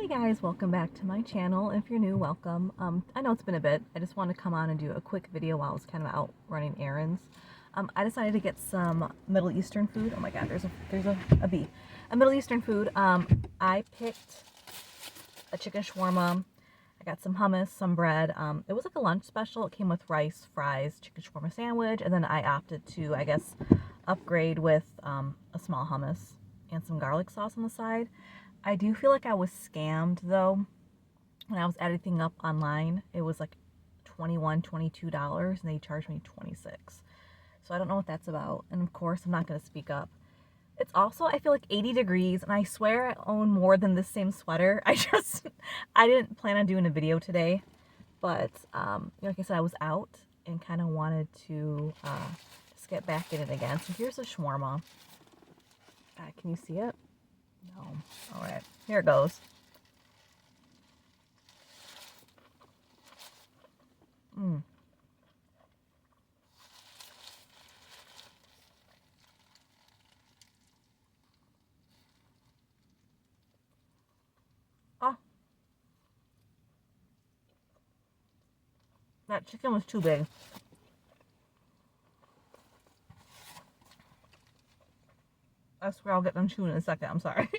Hey guys, welcome back to my channel. If you're new, welcome. I know it's been a bit. I just wanted to come on and do a quick video while I was kind of out running errands. I decided to get some Middle Eastern food. Oh my god, there's a bee. A Middle Eastern food. I picked a chicken shawarma. I got some hummus, some bread. It was like a lunch special. It came with rice, fries, chicken shawarma sandwich, and then I opted to, I guess, upgrade with a small hummus and some garlic sauce on the side. I do feel like I was scammed though. When I was editing up online, it was like $21, $22 and they charged me $26. So I don't know what that's about. And of course, I'm not going to speak up. It's also, I feel like 80 degrees, and I swear I own more than this same sweater. I didn't plan on doing a video today, but like I said, I was out and kind of wanted to just get back in it again. So here's a shawarma. Can you see it? No. All right, here it goes. Oh, that chicken was too big. I swear I'll get them chewing in a second. I'm sorry.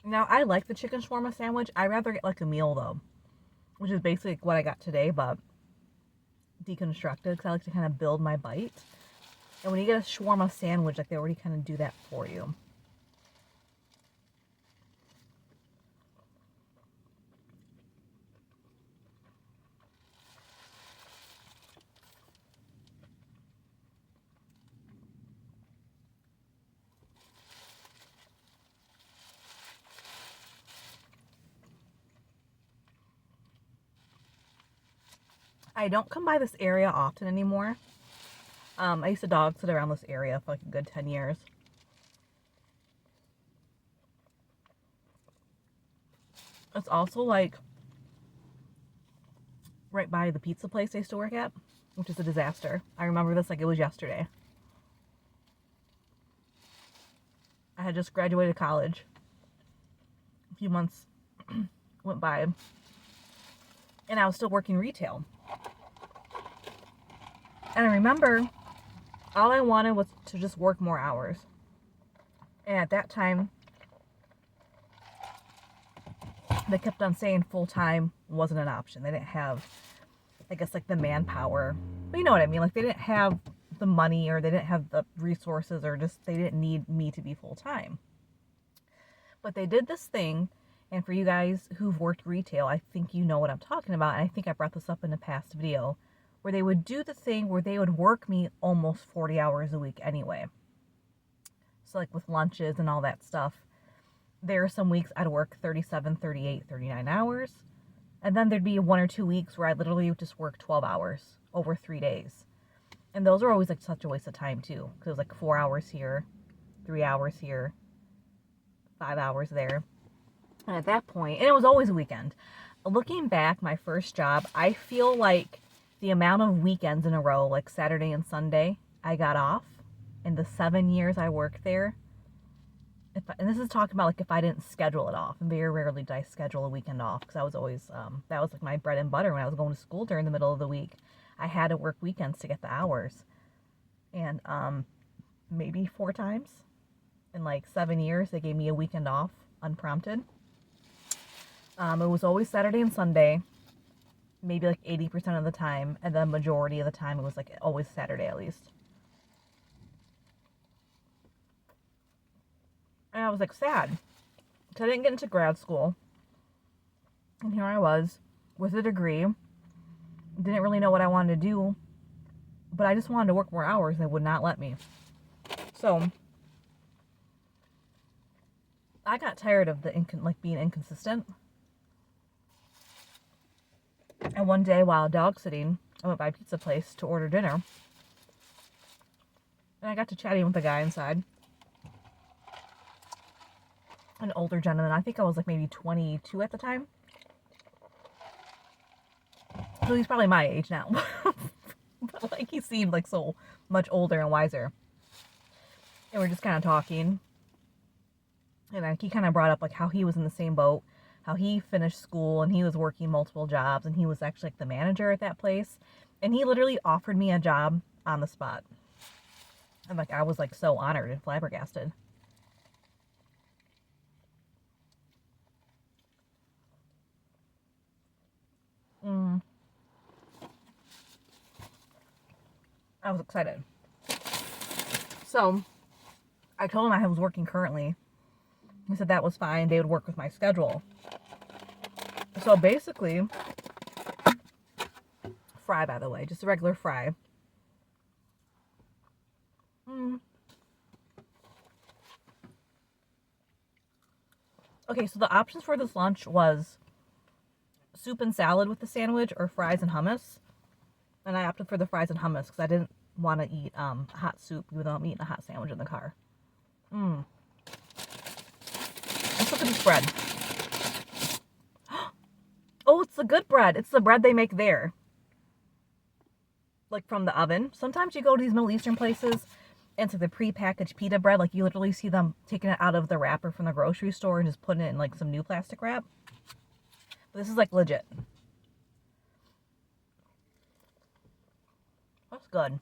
Now, I like the chicken shawarma sandwich. I'd rather get like a meal though, which is basically what I got today, but deconstructed, because I like to kind of build my bite. And when you get a shawarma sandwich, like they already kind of do that for you. I don't come by this area often anymore. I used to dog sit around this area for like a good 10 years. It's also like right by the pizza place I used to work at, which is a disaster. I remember this like it was yesterday. I had just graduated college. A few months went by, and I was still working retail. And I remember all I wanted was to just work more hours. And at that time, they kept on saying full-time wasn't an option. They didn't have, I guess, like the manpower. But you know what I mean? Like they didn't have the money, or they didn't have the resources, or just they didn't need me to be full-time. But they did this thing, and for you guys who've worked retail, I think you know what I'm talking about. And I think I brought this up in a past video, where they would do the thing where they would work me almost 40 hours a week anyway. So like with lunches and all that stuff, there are some weeks I'd work 37, 38, 39 hours. And then there'd be 1 or 2 weeks where I literally would just work 12 hours over 3 days. And those are always like such a waste of time too, because it was like 4 hours here, 3 hours here, 5 hours there. And at that point, and it was always a weekend. Looking back, my first job, I feel like the amount of weekends in a row, like Saturday and Sunday, I got off in the 7 years I worked there. And this is talking about like if I didn't schedule it off, and very rarely did I schedule a weekend off, because I was always, that was like my bread and butter when I was going to school during the middle of the week. I had to work weekends to get the hours. And maybe 4 times in like 7 years, they gave me a weekend off unprompted. It was always Saturday and Sunday, maybe like 80% of the time, and the majority of the time it was like always Saturday at least. And I was like sad, because I didn't get into grad school, and here I was with a degree, didn't really know what I wanted to do, but I just wanted to work more hours, and they would not let me. So I got tired of the being inconsistent. And one day while dog sitting, I went by a pizza place to order dinner. And I got to chatting with the guy inside. An older gentleman. I think I was like maybe 22 at the time. So he's probably my age now. But like he seemed like so much older and wiser. And we're just kind of talking. And like, he kind of brought up like how he was in the same boat. How he finished school and he was working multiple jobs. And he was actually like the manager at that place. And he literally offered me a job on the spot. And like I was like so honored and flabbergasted. I was excited. So I told him I was working currently. He said that was fine. They would work with my schedule. So basically, fry, by the way, just a regular fry. Okay, so the options for this lunch was soup and salad with the sandwich or fries and hummus. And I opted for the fries and hummus because I didn't want to eat hot soup even though I'm eating a hot sandwich in the car. Let's look at this bread. Oh, it's the good bread. It's the bread they make there. Like from the oven. Sometimes you go to these Middle Eastern places and it's like the pre-packaged pita bread. Like you literally see them taking it out of the wrapper from the grocery store and just putting it in like some new plastic wrap. But this is like legit. That's good.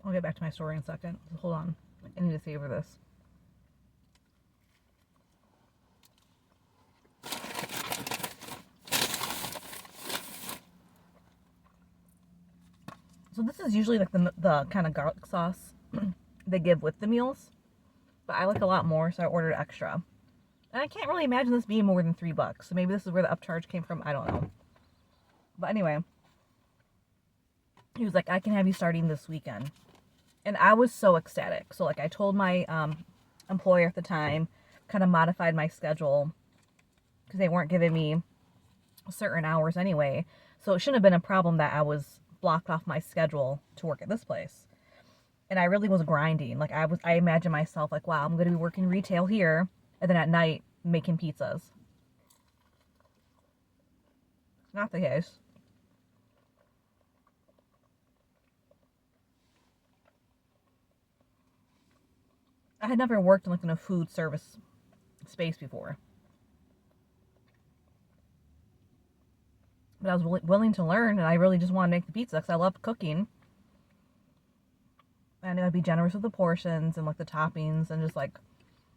I'll get back to my story in a second. Hold on. I need to savor this. So this is usually like the kind of garlic sauce they give with the meals. But I like a lot more, so I ordered extra. And I can't really imagine this being more than $3. So maybe this is where the upcharge came from. I don't know. But anyway, he was like, I can have you starting this weekend. And I was so ecstatic. So like I told my employer at the time, kind of modified my schedule because they weren't giving me certain hours anyway. So it shouldn't have been a problem that I was blocked off my schedule to work at this place. And I really was grinding. Like I imagined myself like, wow, I'm going to be working retail here and then at night making pizzas. Not the case. I had never worked in like in a food service space before. But I was willing to learn, and I really just wanted to make the pizza because I loved cooking. And I knew I'd be generous with the portions and like the toppings and just like,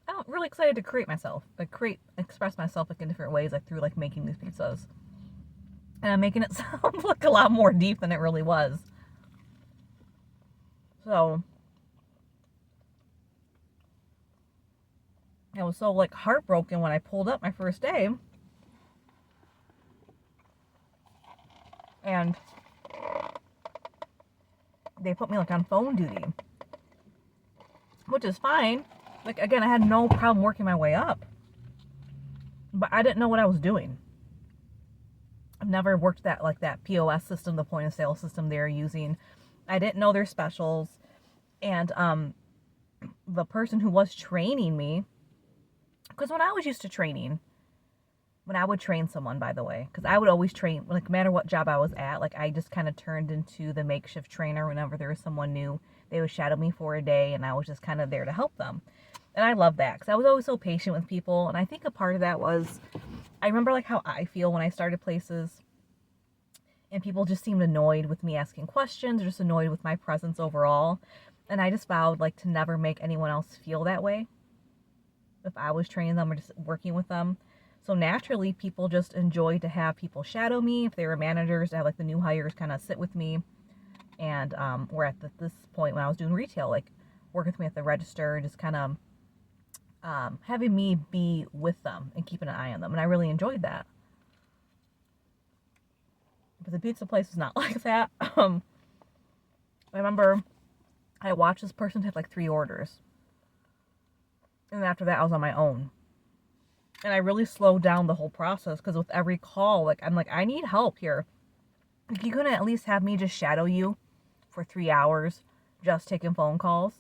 I'm really excited to create myself. Like express myself like in different ways, like through like making these pizzas. And I'm making it sound like a lot more deep than it really was. So I was so like heartbroken when I pulled up my first day. And they put me like on phone duty. Which is fine. Like again, I had no problem working my way up. But I didn't know what I was doing. I've never worked that POS system, the point of sale system they're using. I didn't know their specials. And the person who was training me, because when I was used to training, when I would train someone, by the way, because I would always train, like no matter what job I was at, like I just kind of turned into the makeshift trainer whenever there was someone new. They would shadow me for a day and I was just kind of there to help them. And I love that because I was always so patient with people. And I think a part of that was, I remember like how I feel when I started places and people just seemed annoyed with me asking questions, or just annoyed with my presence overall. And I just vowed like to never make anyone else feel that way if I was training them or just working with them. So naturally, people just enjoy to have people shadow me. If they were managers, to have like the new hires kind of sit with me. And we're at this point when I was doing retail, like working with me at the register, just kind of having me be with them and keeping an eye on them. And I really enjoyed that. But the pizza place is not like that. I remember I watched this person have like 3 orders. And after that, I was on my own. And I really slowed down the whole process because with every call, like, I'm like, I need help here. Like, you couldn't at least have me just shadow you for 3 hours just taking phone calls?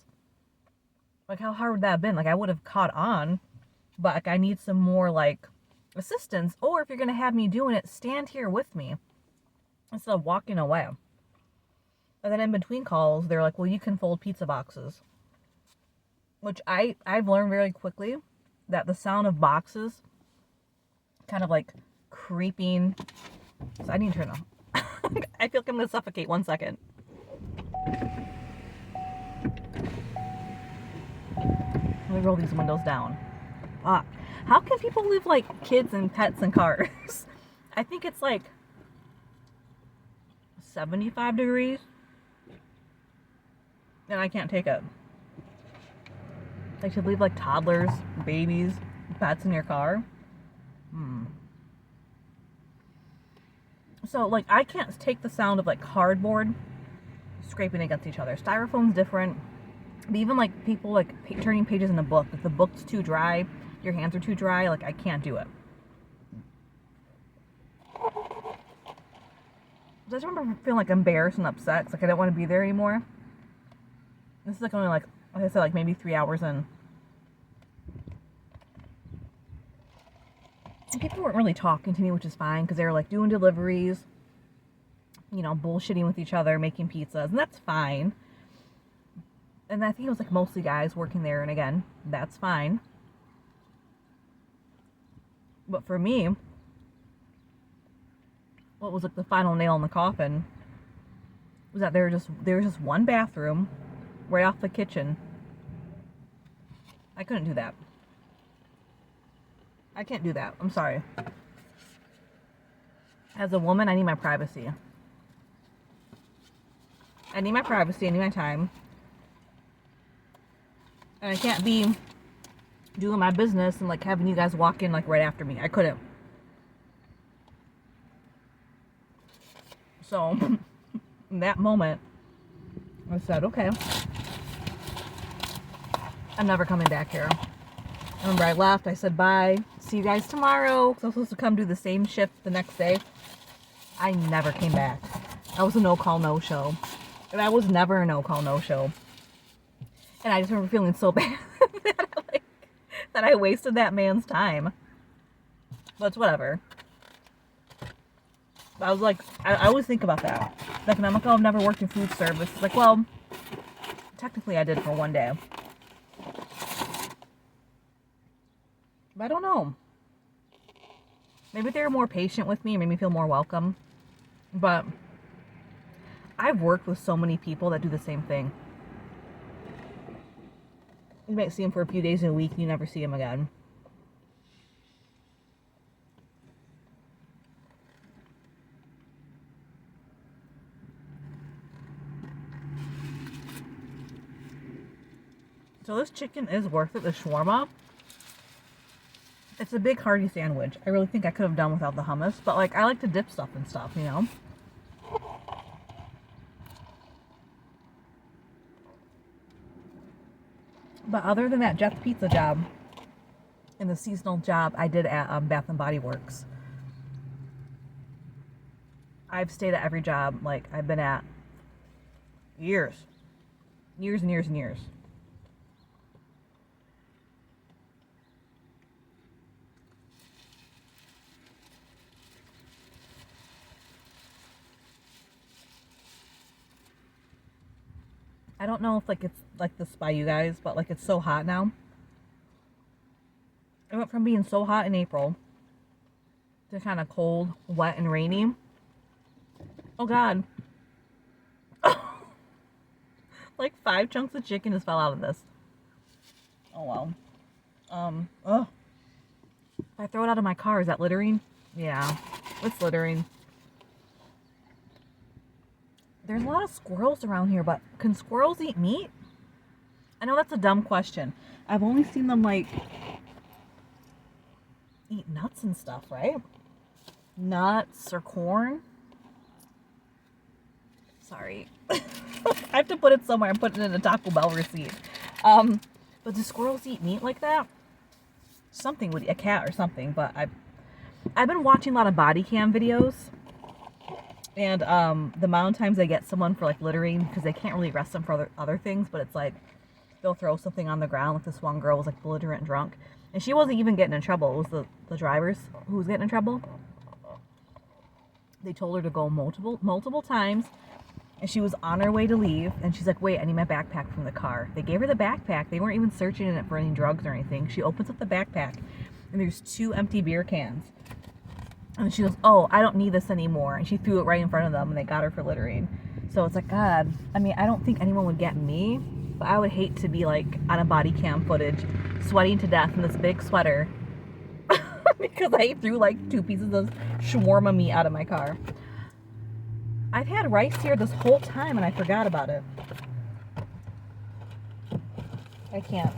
Like, how hard would that have been? Like, I would have caught on, but like, I need some more, like, assistance. Or if you're going to have me doing it, stand here with me instead of walking away. And then in between calls, they're like, well, you can fold pizza boxes. Which I've learned very quickly that the sound of boxes kind of like creeping. So I need to turn on. I feel like I'm going to suffocate. 1 second. Let me roll these windows down. Fuck. How can people leave like kids and pets in cars? I think it's like 75 degrees. And I can't take it. Like to leave like toddlers, babies, pets in your car. So like I can't take the sound of like cardboard scraping against each other. Styrofoam's different. But even like people like turning pages in a book. If the book's too dry, your hands are too dry, like I can't do it. I just remember feeling like embarrassed and upset because like I didn't want to be there anymore. This is like only like I said, like maybe 3 hours in. And people weren't really talking to me, which is fine because they were like doing deliveries, you know, bullshitting with each other, making pizzas, and that's fine. And I think it was like mostly guys working there, and again, that's fine. But for me, what was like the final nail in the coffin was that there was just one bathroom right off the kitchen. I couldn't do that. I can't do that. I'm sorry. As a woman, I need my privacy. I need my privacy. I need my time. And I can't be doing my business and like having you guys walk in like right after me. I couldn't. So, in that moment, I said, okay, I'm never coming back here. I remember I left. I said, bye. See you guys tomorrow. So I was supposed to come do the same shift the next day. I never came back. I was a no-call, no-show. And I was never a no-call, no-show. And I just remember feeling so bad that I wasted that man's time. But it's whatever. But I was like, I always think about that. Like, and I'm like, oh, I've never worked in food service. It's like, well, technically I did for 1 day. But I don't know. Maybe they were more patient with me, made me feel more welcome. But I've worked with so many people that do the same thing. You might see them for a few days in a week and you never see them again. So this chicken is worth it, the shawarma. It's a big hearty sandwich. I really think I could have done without the hummus, but like I like to dip stuff and stuff, you know. But other than that Jeff Pizza job and the seasonal job I did at Bath and Body Works, I've stayed at every job like I've been at years and years and years. I don't know if like it's like this by you guys, but like it's so hot now. It went from being so hot in April to kind of cold, wet, and rainy. Oh God. Like 5 chunks of chicken just fell out of this. Oh well. Ugh. If I throw it out of my car, is that littering? Yeah, it's littering. There's a lot of squirrels around here, but can squirrels eat meat? I know that's a dumb question. I've only seen them, like, eat nuts and stuff, right? Nuts or corn? Sorry. I have to put it somewhere. I'm putting it in a Taco Bell receipt. But But do squirrels eat meat like that? Something would, a cat or something. But I've been watching a lot of body cam videos. And the amount of times they get someone for like littering, because they can't really arrest them for other things, but it's like they'll throw something on the ground. Like this one girl was like belligerent drunk. And she wasn't even getting in trouble. It was the drivers who was getting in trouble. They told her to go multiple times. And she was on her way to leave. And she's like, wait, I need my backpack from the car. They gave her the backpack. They weren't even searching in it for any drugs or anything. She opens up the backpack. And there's 2 empty beer cans. And she goes, oh, I don't need this anymore. And she threw it right in front of them. And they got her for littering. So it's like, God. I mean, I don't think anyone would get me. But I would hate to be like on a body cam footage, sweating to death in this big sweater because I threw like 2 pieces of shawarma meat out of my car. I've had rice here this whole time and I forgot about it. I can't.